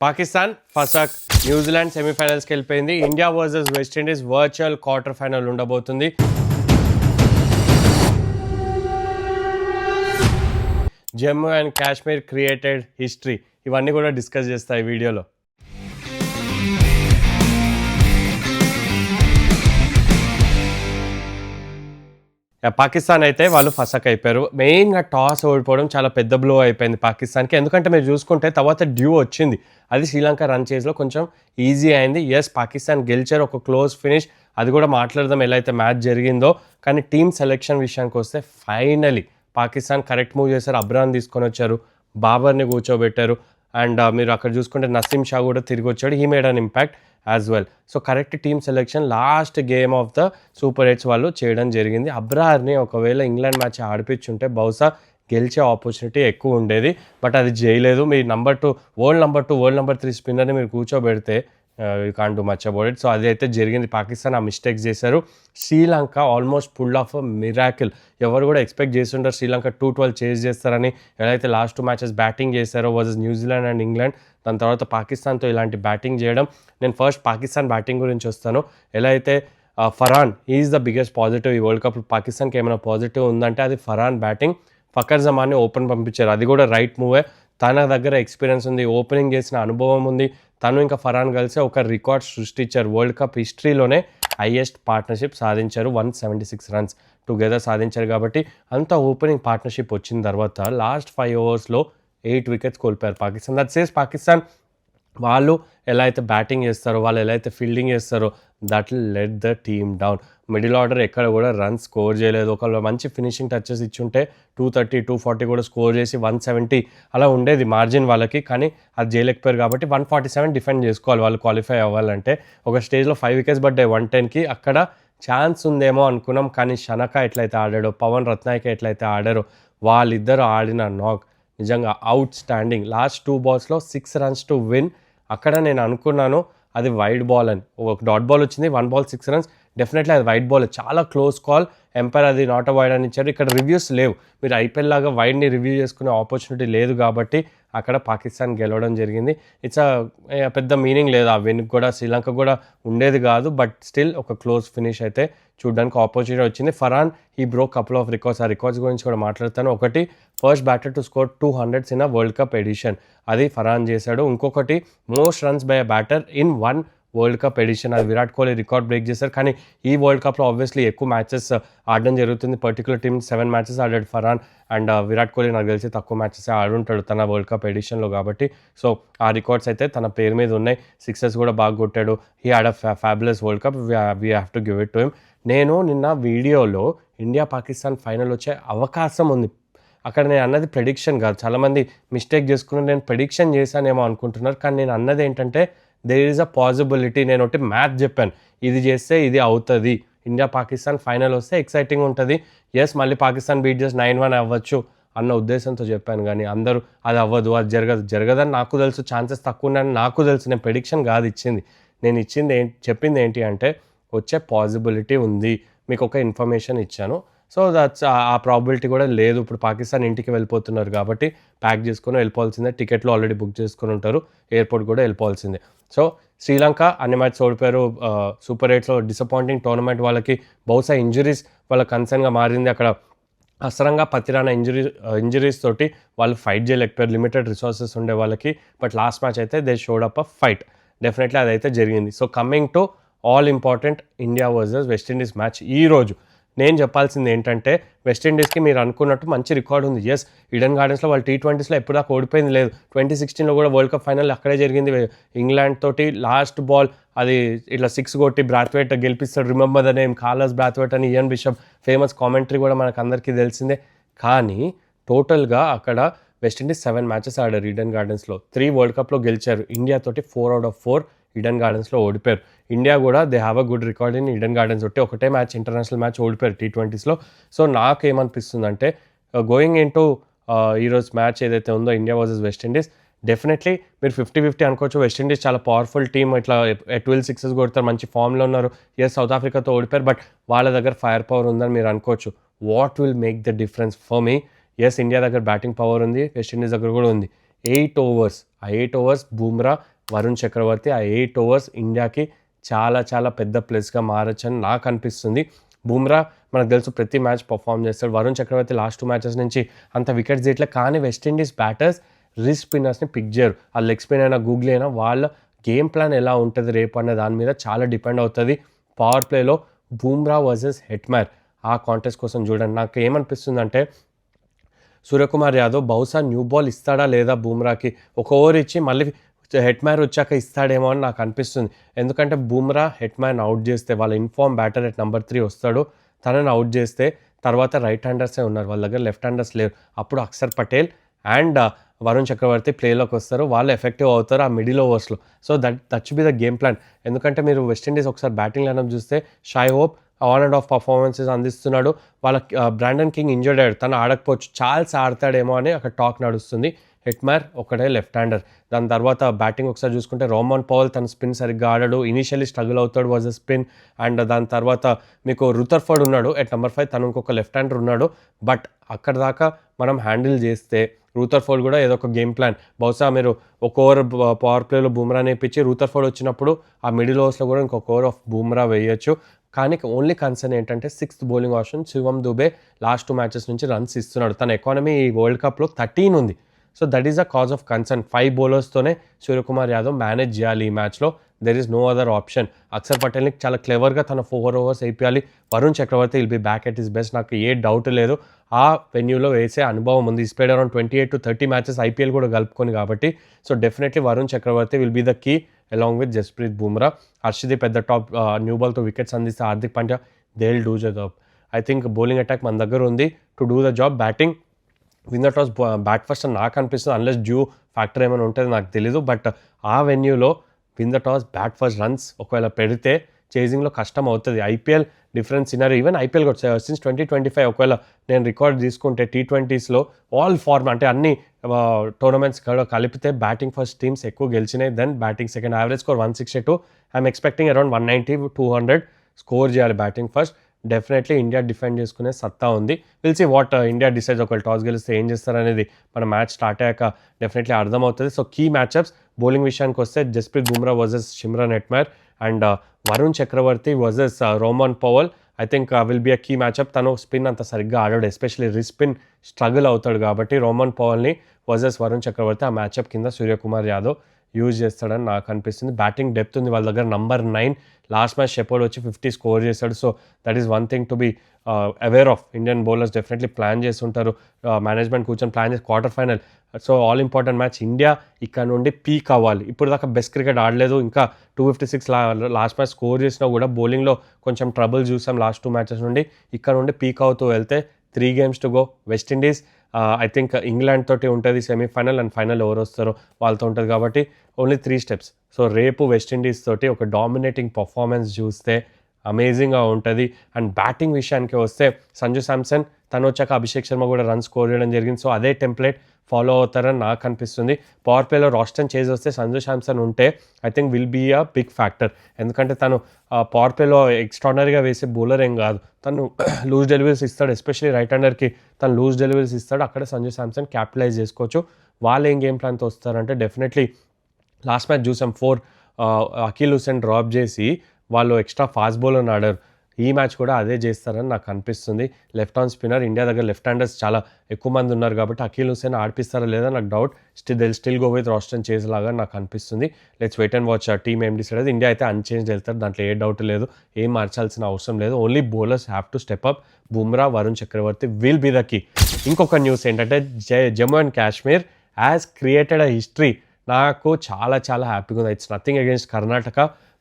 Pakistan ఫసక్ New Zealand సెమీఫైనల్స్కి వెళ్ళిపోయింది. India versus West Indies virtual quarter final ఉండబోతుంది. Jammu and Kashmir created history, ఇవన్నీ కూడా డిస్కస్ చేస్తాయి ఈ వీడియోలో. పాకిస్తాన్ అయితే వాళ్ళు ఫసక్ అయిపోయారు. మెయిన్గా టాస్ ఓడిపోవడం చాలా పెద్ద బ్లో అయిపోయింది పాకిస్తాన్కి. ఎందుకంటే మీరు చూసుకుంటే తర్వాత డ్యూ వచ్చింది, అది శ్రీలంక రన్ చేజ్లో కొంచెం ఈజీ అయింది. ఎస్, పాకిస్తాన్ గెలిచారు, ఒక క్లోజ్ ఫినిష్, అది కూడా మాట్లాడదాం ఎలా అయితే మ్యాచ్ జరిగిందో. కానీ టీమ్ సెలెక్షన్ విషయానికి వస్తే ఫైనలీ పాకిస్తాన్ కరెక్ట్ మూవ్ చేశారు. అబ్రాన్ తీసుకొని వచ్చారు, బాబర్ని కూర్చోబెట్టారు. అండ్ మీరు అక్కడ చూసుకుంటే నసీం షా కూడా తిరిగి వచ్చాడు, he made an impact as well. So correct team selection last game of the super eights వాళ్ళు చేయడం జరిగింది. అబ్రార్ని ఒకవేళ ఇంగ్లాండ్ మ్యాచ్ ఆడిపించుంటే బహుశా గెలిచే ఆపర్చునిటీ ఎక్కువ ఉండేది, బట్ అది చేయలేదు. మీ వరల్డ్ నెంబర్ 3 స్పిన్నర్ని మీరు కూర్చోబెడితే you can't do much about it. So అది అయితే జరిగింది. పాకిస్తాన్ ఆ మిస్టేక్స్ చేశారు. Sri Lanka almost pull off miracle. ఎవరు కూడా ఎక్స్పెక్ట్ చేస్తుంటారు శ్రీలంక 212 చేజ్ చేస్తారని. ఎలా అయితే లాస్ట్ 2 మ్యాచెస్ బ్యాటింగ్ చేశారో వర్సెస్ న్యూజిలాండ్ అండ్ ఇంగ్లాండ్, దాని తర్వాత పాకిస్తాన్తో ఇలాంటి బ్యాటింగ్ చేయడం. నేను ఫస్ట్ పాకిస్తాన్ బ్యాటింగ్ గురించి వస్తాను. ఎలా అయితే Farhan is the biggest positive ఈ వరల్డ్ కప్. పాకిస్తాన్కి ఏమైనా పాజిటివ్ ఉందంటే అది ఫరాన్ బ్యాటింగ్. ఫకర్ జమాన్ని ఓపెన్ పంపించారు, అది కూడా రైట్ మూవే. తన దగ్గర ఎక్స్పీరియన్స్ ఉంది, ఓపెనింగ్ చేసిన అనుభవం ఉంది. తను ఇంకా ఫరాన్ కలిసి ఒక రికార్డ్ సృష్టించారు. వరల్డ్ కప్ హిస్టరీలోనే హైయెస్ట్ పార్ట్నర్షిప్ సాధించారు, 176 రన్స్ టుగెదర్ సాధించారు. కాబట్టి అంత ఓపెనింగ్ పార్ట్నర్షిప్ వచ్చిన తర్వాత లాస్ట్ 5 ఓవర్స్లో 8 వికెట్స్ కోల్పోయారు పాకిస్తాన్. దట్ సేస్ పాకిస్తాన్ వాళ్ళు ఎలా అయితే బ్యాటింగ్ చేస్తారో, వాళ్ళు ఎలా అయితే ఫీల్డింగ్ చేస్తారో, that will let the team down. Middle order ఎక్కడ కూడా రన్స్ స్కోర్ చేయలేదు. ఒకళ్ళు మంచి ఫినిషింగ్ టచెస్ ఇచ్చుంటే 230, 240 కూడా స్కోర్ చేసి 170 అలా ఉండేది మార్జిన్ వాళ్ళకి. కానీ అది చేయలేకపోయారు కాబట్టి 147 డిఫెండ్ చేసుకోవాలి వాళ్ళు క్వాలిఫై అవ్వాలంటే. ఒక స్టేజ్లో 5 వికెట్స్ పడ్డాయి 110కి. అక్కడ ఛాన్స్ ఉందేమో అనుకున్నాం, కానీ షనక ఎట్లయితే ఆడాడో, పవన్ రత్నాయక ఎట్లయితే ఆడారో, వాళ్ళిద్దరు ఆడిన నాక్ నిజంగా out standing. Last 2 బాల్స్లో 6 runs to win. అక్కడ నేను అనుకున్నాను అది వైడ్ బాల్ అని. ఒక డాట్ బాల్ వచ్చింది, 1 బాల్ 6 రన్స్. డెఫినెట్లీ అది వైడ్ బాల్, చాలా క్లోజ్ కాల్. ఎంపైర్ అది నాట్ వైడ్ అని ఇచ్చారు. ఇక్కడ రివ్యూస్ లేవు, మీరు ఐపీఎల్ లాగా వైడ్ని రివ్యూ చేసుకునే ఆపర్చునిటీ లేదు కాబట్టి అక్కడ పాకిస్తాన్ గెలవడం జరిగింది. ఇట్స్ పెద్ద మీనింగ్ లేదు ఆ విన్కి కూడా, శ్రీలంక కూడా ఉండేది కాదు. బట్ స్టిల్ ఒక క్లోజ్ ఫినిష్ అయితే చూడడానికి ఆపర్చునిటీ వచ్చింది. ఫరాన్ ఈ బ్రోక్ కపుల్ ఆఫ్ రికార్డ్స్, ఆ రికార్డ్స్ గురించి కూడా మాట్లాడతాను. ఒకటి, first batter to score 200s in a world cup edition, అది ఫరాన్ చేశాడు. ఇంకొకటి, most runs by a batter in 1 world cup edition, అది విరాట్ కోహ్లీ రికార్డ్ బ్రేక్ చేశారు. కానీ ఈ వరల్డ్ కప్లో ఆబ్వియస్లీ ఎక్కువ మ్యాచెస్ ఆడడం జరుగుతుంది. పర్టికులర్ టీమ్ 7 మ్యాచెస్ ఆడాడు ఫరాన్. అండ్ విరాట్ కోహ్లీ నాకు తెలిసి తక్కువ మ్యాచెస్ ఆడుంటాడు తన వరల్డ్ కప్ ఎడిషన్లో కాబట్టి. సో ఆ రికార్డ్స్ అయితే తన పేరు మీద ఉన్నాయి. 6ers కూడా బాగా కొట్టాడు. He had a fabulous world cup, we have to give it to him. నేను నిన్న వీడియోలో ఇండియా పాకిస్తాన్ ఫైనల్ వచ్చే అవకాశం ఉంది, అక్కడ నేను అన్నది ప్రెడిక్షన్ కాదు. చాలామంది మిస్టేక్ చేసుకుని నేను ప్రెడిక్షన్ చేశానేమో అనుకుంటున్నారు, కానీ నేను అన్నది ఏంటంటే దేర్ ఈజ్ అ పాసిబిలిటీ. నేను ఒకటి మ్యాథ్ చెప్పాను, ఇది చేస్తే ఇది అవుతుంది. ఇండియా పాకిస్తాన్ ఫైనల్ వస్తే ఎక్సైటింగ్ ఉంటుంది. ఎస్, మళ్ళీ పాకిస్తాన్ బీట్ చేసి 9-1 అవ్వచ్చు అన్న ఉద్దేశంతో చెప్పాను. కానీ అందరూ అది అవ్వదు, అది జరగదని నాకు తెలుసు, ఛాన్సెస్ తక్కువ ఉన్నాయని నాకు తెలుసు. నేను ప్రెడిక్షన్ కాదు ఇచ్చింది, నేను చెప్పింది ఏంటి అంటే వచ్చే పాసిబిలిటీ ఉంది, మీకు ఒక ఇన్ఫర్మేషన్ ఇచ్చాను. సో దట్స్ ఆ ప్రాబిలిటీ కూడా లేదు. ఇప్పుడు పాకిస్తాన్ ఇంటికి వెళ్ళిపోతున్నారు కాబట్టి ప్యాక్ చేసుకొని వెళ్ళిపోవాల్సిందే. టికెట్లు ఆల్రెడీ బుక్ చేసుకొని ఉంటారు, ఎయిర్పోర్ట్ కూడా వెళ్ళిపోవాల్సిందే. సో శ్రీలంక అన్ని మ్యాచ్ ఓడిపోయారు. సూపర్ ఎయిట్స్లో డిసప్పాయింటింగ్ టోర్నమెంట్ వాళ్ళకి. బహుశా ఇంజరీస్ వాళ్ళ కన్సర్న్గా మారింది. అక్కడ అసరంగా పతిరాన ఇంజరీస్ తోటి వాళ్ళు ఫైట్ చేయలేకపోయారు, లిమిటెడ్ రిసోర్సెస్ ఉండే వాళ్ళకి. బట్ లాస్ట్ మ్యాచ్ అయితే they showed up a fight, definitely అదైతే జరిగింది. So coming to all important India versus West Indies match. ఈరోజు నేను చెప్పాల్సింది ఏంటంటే, వెస్టిండీస్కి మీరు అనుకున్నట్టు మంచి రికార్డ్ ఉంది. ఎస్, ఈడెన్ గార్డెన్స్లో వాళ్ళు T20sలో ఎప్పుడు దాకా ఓడిపోయింది లేదు. 2016లో కూడా వరల్డ్ కప్ ఫైనల్ అక్కడే జరిగింది. ఇంగ్లాండ్ తోటి లాస్ట్ బాల్ అది ఇట్లా 6 కొట్టి బ్రాత్వేట్ గెలిపిస్తాడు. Remember the name Carlos Brathwaite అని ఇయన్ బిషప్ ఫేమస్ కామెంటరీ కూడా మనకు అందరికీ తెలిసిందే. కానీ టోటల్గా అక్కడ వెస్టిండీస్ 7 మ్యాచెస్ ఆడారు ఈడెన్ గార్డెన్స్లో. 3 వరల్డ్ కప్లో గెలిచారు. ఇండియా తోటి 4 out of 4 ఈడెన్ గార్డెన్స్లో ఓడిపోయారు. ఇండియా కూడా they have a good record in Eden gardens. ఒకటే మ్యాచ్ ఇంటర్నేషనల్ మ్యాచ్ ఓడిపోయారు T20sలో. సో నాకేమనిపిస్తుందంటే గోయింగ్ ఇన్ టు ఈరోజు మ్యాచ్ ఏదైతే ఉందో ఇండియా వర్సెస్ వెస్టిండీస్, డెఫినెట్లీ మీరు 50-50 అనుకోవచ్చు. వెస్టిండీస్ చాలా పవర్ఫుల్ టీమ్, ఇట్లా 12 6s కొడతారు, మంచి ఫామ్లో ఉన్నారు. ఎస్, సౌత్ ఆఫ్రికాతో ఓడిపోయారు, బట్ వాళ్ళ దగ్గర ఫైర్ పవర్ ఉందని మీరు అనుకోవచ్చు. What will make the difference for me? Yes, India దగ్గర బ్యాటింగ్ పవర్ ఉంది, వెస్టిండీస్ దగ్గర కూడా ఉంది. 8 overs ఆ 8 ఓవర్స్ బూమ్రా, వరుణ్ చక్రవర్తి, ఆ 8 ఓవర్స్ ఇండియాకి చాలా చాలా పెద్ద ప్లస్గా మారొచ్చని నాకు అనిపిస్తుంది. బూమ్రా మనకు తెలుసు ప్రతి మ్యాచ్ పర్ఫామ్ చేస్తాడు. వరుణ్ చక్రవర్తి లాస్ట్ 2 మ్యాచెస్ నుంచి అంత వికెట్స్ తీయట్లే. కానీ వెస్టిండీస్ బ్యాటర్స్ రిస్ట్ స్పిన్నర్స్ని పిక్ చేయరు. ఆ లెగ్ స్పిన్ అయినా, గూగ్లీ అయినా వాళ్ళ గేమ్ ప్లాన్ ఎలా ఉంటుంది రేపు అనే దాని మీద చాలా డిపెండ్ అవుతుంది. పవర్ ప్లేలో బూమ్రా వర్సెస్ హెట్మేర్ ఆ కాంటెస్ట్ కోసం చూడండి. నాకు ఏమనిపిస్తుందంటే సూర్యకుమార్ యాదవ్ బహుశా న్యూ బాల్ ఇస్తాడా లేదా బూమ్రాకి, ఒక ఓవర్ ఇచ్చి మళ్ళీ హెట్మేర్ వచ్చాక ఇస్తాడేమో అని నాకు అనిపిస్తుంది. ఎందుకంటే బూమ్రా హెట్మేర్ని అవుట్ చేస్తే వాళ్ళ ఇన్ఫార్మ్ బ్యాటర్ ఎట్ నెంబర్ 3 వస్తాడు. తనని అవుట్ చేస్తే తర్వాత రైట్ హ్యాండర్సే ఉన్నారు, వాళ్ళ దగ్గర లెఫ్ట్ హ్యాండర్స్ లేరు. అప్పుడు అక్షర్ పటేల్ అండ్ వరుణ్ చక్రవర్తి ప్లేలోకి వస్తారు. వాళ్ళు ఎఫెక్టివ్ అవుతారు ఆ మిడిల్ ఓవర్స్లో. So that should be the game plan. ఎందుకంటే మీరు వెస్టిండీస్ ఒకసారి బ్యాటింగ్ లైనప్ చూస్తే Shai Hope on and off performances అందిస్తున్నాడు. వాళ్ళ బ్రాండన్ కింగ్ ఇంజర్డ్ అయ్యాడు, తను ఆడకపోవచ్చు. చార్ల్స్ ఆడతాడేమో అని అక్కడ టాక్ నడుస్తుంది. హెట్మేర్ ఒకటే లెఫ్ట్ హ్యాండర్. దాని తర్వాత బ్యాటింగ్ ఒకసారి చూసుకుంటే రోమన్ పవల్ తన స్పిన్ సరిగ్గా ఆడాడు, ఇనీషియల్లీ స్ట్రగుల్ అవుతాడు వర్సెస్ స్పిన్. అండ్ దాని తర్వాత మీకు రుతర్ఫర్డ్ ఉన్నాడు ఎట్ నెంబర్ 5, తను ఇంకొక లెఫ్ట్ హ్యాండర్ ఉన్నాడు. బట్ అక్కడ దాకా మనం హ్యాండిల్ చేస్తే రూథర్ఫోర్డ్ కూడా ఏదో ఒక గేమ్ ప్లాన్, బహుశా మీరు ఒక ఓవర్ పవర్ ప్లేలో బూమ్రా నేర్పించి రూథర్ఫోర్డ్ వచ్చినప్పుడు ఆ మిడిల్ ఓవర్స్లో కూడా ఇంకొక ఓవర్ ఆఫ్ బూమ్రా వేయొచ్చు. కానీ ఓన్లీ కన్సర్న్ ఏంటంటే 6th bowling option Shivam Dube last 2 matches నుంచి రన్స్ ఇస్తున్నాడు. తన ఎకానమీ ఈ వరల్డ్ కప్లో 13 ఉంది. So that is a cause of concern. 5 బౌలర్స్తోనే సూర్యకుమార్ యాదవ్ మేనేజ్ చేయాలి ఈ మ్యాచ్లో. There is no other option. Akshar పటేల్ని చాలా క్లెవర్గా తన 4 ఓవర్స్ వేయాలి. Varun Chakravarthy will be back at his best. నాకు ఏ డౌట్ లేదు. ఆ వెన్యూలో వేసే అనుభవం ఉంది. ఈ spread around 28 to 30 matches IPL కూడా కలుపుకొని కాబట్టి. So definitely Varun Chakravarthy will be the key along with Jasprit Bumrah. Harshdeep పెద్ద టాప్ న్యూ బాల్తో వికెట్స్ అందిస్తే Hardik Pandya they will do the job. I think bowling attack మన దగ్గర ఉంది to do the job. Batting win the toss bat first అని నాకు అనిపిస్తుంది. అన్లెస్ డ్యూ ఫ్యాక్టర్ ఏమైనా ఉంటుంది నాకు తెలీదు. బట్ ఆ వెన్యూలో win the toss bat first runs ఒకవేళ పెడితే చేజింగ్లో కష్టం అవుతుంది. IPL difference scenario, even IPL కూడా సిన్స్ 2025 ఒకవేళ నేను రికార్డ్ తీసుకుంటే T20స్లో ఆల్ ఫార్మ్ అంటే అన్ని టోర్నమెంట్స్ కలిపితే బ్యాటింగ్ ఫస్ట్ టీమ్స్ ఎక్కువ గెలిచినాయి then batting second. Average score 162. I'm expecting around 190-200 score చేయాలి batting first. Definitely India defend చేసుకునే సత్తా ఉంది. Will see what India decides. ఒకవేళ టాస్ గెలిస్తే ఏం చేస్తారనేది మన మ్యాచ్ స్టార్ట్ అయ్యాక డెఫినెట్లీ అర్థమవుతుంది. సో కీ మ్యాచ్అప్స్ బౌలింగ్ విషయానికి వస్తే Jasprit Bumrah versus Shimron Hetmyer and Varun Chakravarthy versus Rovman Powell. I think will be a key matchup. తను స్పిన్ అంత సరిగ్గా ఆడాడు, ఎస్పెషల్లీ రిస్పిన్ స్ట్రగుల్ అవుతాడు కాబట్టి రోమన్ పవల్ని వర్సెస్ వరుణ్ చక్రవర్తి ఆ మ్యాచ్అప్ కింద సూర్యకుమార్ యాదవ్ యూజ్ చేస్తాడని నాకు అనిపిస్తుంది. బ్యాటింగ్ డెప్త్ ఉంది వాళ్ళ దగ్గర. నంబర్ 9 లాస్ట్ మ్యాచ్ షెపర్డ్ వచ్చి 50 స్కోర్ చేశాడు. So that is one thing to be aware of. Indian bowlers definitely plan చేస్తుంటారు, మేనేజ్మెంట్ కూర్చొని ప్లాన్ చేసి quarter final. So all important match. India ఇక్కడ నుండి పీక్ అవ్వాలి. ఇప్పుడు దాకా బెస్ట్ క్రికెట్ ఆడలేదు. ఇంకా 256 లాస్ట్ మ్యాచ్ స్కోర్ చేసినా కూడా బౌలింగ్లో కొంచెం ట్రబుల్ చూసాం లాస్ట్ 2 మ్యాచెస్ నుండి. ఇక్కడ నుండి పీక్ అవుతూ వెళ్తే 3 games to go. West Indies I think England తోటి ఉంటుంది సెమీఫైనల్ అండ్ ఫైనల్ ఎవరు వస్తారో వాళ్ళతో ఉంటుంది కాబట్టి ఓన్లీ 3 steps. సో రేపు వెస్టిండీస్ తోటి ఒక డామినేటింగ్ పర్ఫార్మెన్స్ చూస్తే అమేజింగ్గా ఉంటుంది. అండ్ బ్యాటింగ్ విషయానికి వస్తే సంజు శాంసన్ తను వచ్చాక అభిషేక్ శర్మ కూడా రన్ స్కోర్ చేయడం జరిగింది. సో అదే టెంప్లెట్ ఫాలో అవుతారని నాకు అనిపిస్తుంది. పవర్ ప్లేలో రాస్టన్ చేజ్ వస్తే సంజు శాంసన్ ఉంటే I think will be a big factor. ఎందుకంటే తను పవర్ ప్లేలో ఎక్స్ట్రాడనరీగా వేసే బౌలర్ ఏం కాదు. తను లూజ్ డెలివరీస్ ఇస్తాడు, ఎస్పెషల్లీ రైట్ హ్యాండర్కి తను లూజ్ డెలివరీస్ ఇస్తాడు. అక్కడ సంజు శాంసన్ క్యాపిటలైజ్ చేసుకోవచ్చు. వాళ్ళు ఏం గేమ్ ప్లాన్తో వస్తారంటే డెఫినెట్లీ లాస్ట్ మ్యాచ్ చూసాం 4 అకీల్ హుసేన్ డ్రాప్ చేసి వాళ్ళు ఎక్స్ట్రా ఫాస్ట్ బౌలర్ని ఆడారు. ఈ మ్యాచ్ కూడా అదే చేస్తారని నాకు అనిపిస్తుంది. లెఫ్ట్ ఆన్ స్పిన్నర్ ఇండియా దగ్గర లెఫ్ట్ హ్యాండర్స్ చాలా ఎక్కువ మంది ఉన్నారు కాబట్టి అకీల్ హుసేన్ ఆడిపిస్తారా లేదా నాకు doubt. Still go with Roston Chase లాగా నాకు అనిపిస్తుంది. లెట్స్ వెయిట్ అండ్ వాచ్ ఆ టీమ్ ఏం డిసైడ్ అయితే. ఇండియా అయితే అన్చేంజ్ వెళ్తారు, దాంట్లో ఏ డౌట్ లేదు. ఏం మార్చాల్సిన అవసరం లేదు. Only bowlers have to step up. Bumrah, Varun Chakravarthy will be the key. ఇంకొక న్యూస్ ఏంటంటే Jammu and Kashmir has created a history. నాకు చాలా చాలా హ్యాపీగా ఉంది. It's nothing against Karnataka,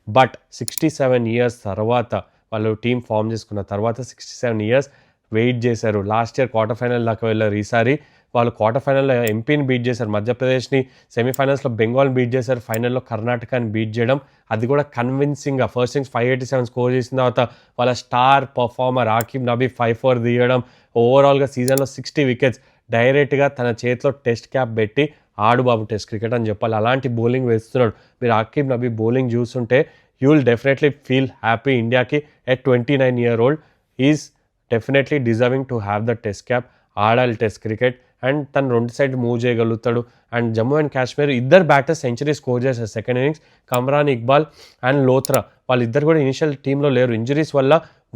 but 67 years తర్వాత వాళ్ళు టీం ఫామ్ చేసుకున్న తర్వాత 67 years వెయిట్ చేశారు. లాస్ట్ ఇయర్ క్వార్టర్ ఫైనల్ దాకా వెళ్ళారు. ఈసారి వాళ్ళు క్వార్టర్ ఫైనల్లో ఎంపీని బీట్ చేశారు, మధ్యప్రదేశ్ని. సెమీఫైనల్స్లో బెంగాల్ని బీట్ చేశారు, ఫైనల్లో కర్ణాటకని బీట్ చేయడం, అది కూడా కన్విన్సింగ్గా. ఫస్ట్ ఇన్నింగ్స్ 587 స్కోర్ చేసిన తర్వాత వాళ్ళ స్టార్ పర్ఫార్మర్ ఆకిబ్ నబీ 5-4 తీయడం, ఓవరాల్గా సీజన్లో 60 wickets డైరెక్ట్గా తన చేతిలో టెస్ట్ క్యాప్ పెట్టి ఆడు బాబు టెస్ట్ క్రికెట్ అని చెప్పాలి. అలాంటి బౌలింగ్ వేస్తున్నాడు. మీరు ఆకిబ్ నబీ బౌలింగ్ చూస్తుంటే you will definitely feel happy. ఇండియాకి at 29 year old is definitely deserving to have the test cap. ఆడాలి టెస్ట్ క్రికెట్. అండ్ తను 2 సైడ్ మూవ్ చేయగలుగుతాడు. అండ్ జమ్మూ అండ్ కాశ్మీర్ ఇద్దరు బ్యాటర్స్ సెంచరీ స్కోర్ చేశారు second innings. Kamran Iqbal and Lothra వాళ్ళిద్దరు కూడా ఇనిషియల్ టీంలో లేరు. ఇంజరీస్ వల్ల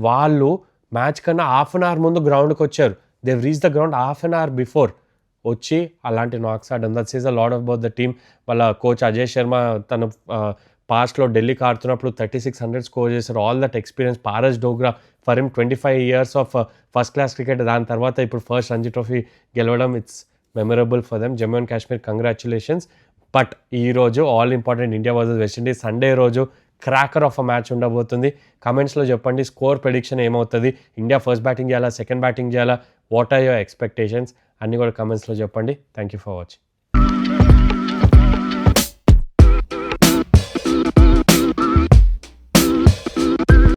వాళ్ళు మ్యాచ్ కన్నా హాఫ్ అన్ అవర్ ముందు గ్రౌండ్కి వచ్చారు. They reach the ground half an hour before వచ్చి అలాంటి నాక్స్ ఆడడం. That is a lot about the team. వాళ్ళ కోచ్ అజయ్ శర్మ తన పాస్ట్లో ఢిల్లీకి ఆడుతున్నప్పుడు 3600 స్కోర్ చేశారు. All that experience. Paras Dogra for him 25 years of first class cricket. దాని తర్వాత ఇప్పుడు ఫస్ట్ రంజీ ట్రోఫీ గెలవడం it's memorable for them. Jammu and Kashmir congratulations. But ఈరోజు all important India versus West Indies Sunday రోజు క్రాకర్ ఆఫ్ అ మ్యాచ్ ఉండబోతుంది. కమెంట్స్లో చెప్పండి స్కోర్ ప్రెడిక్షన్ ఏమవుతుంది. ఇండియా ఫస్ట్ బ్యాటింగ్ చేయాలా, సెకండ్ బ్యాటింగ్ చేయాలా, వాట్ ఆర్ యువర్ ఎక్స్పెక్టేషన్స్ అన్నీ కూడా కమెంట్స్లో చెప్పండి. Thank you for watching.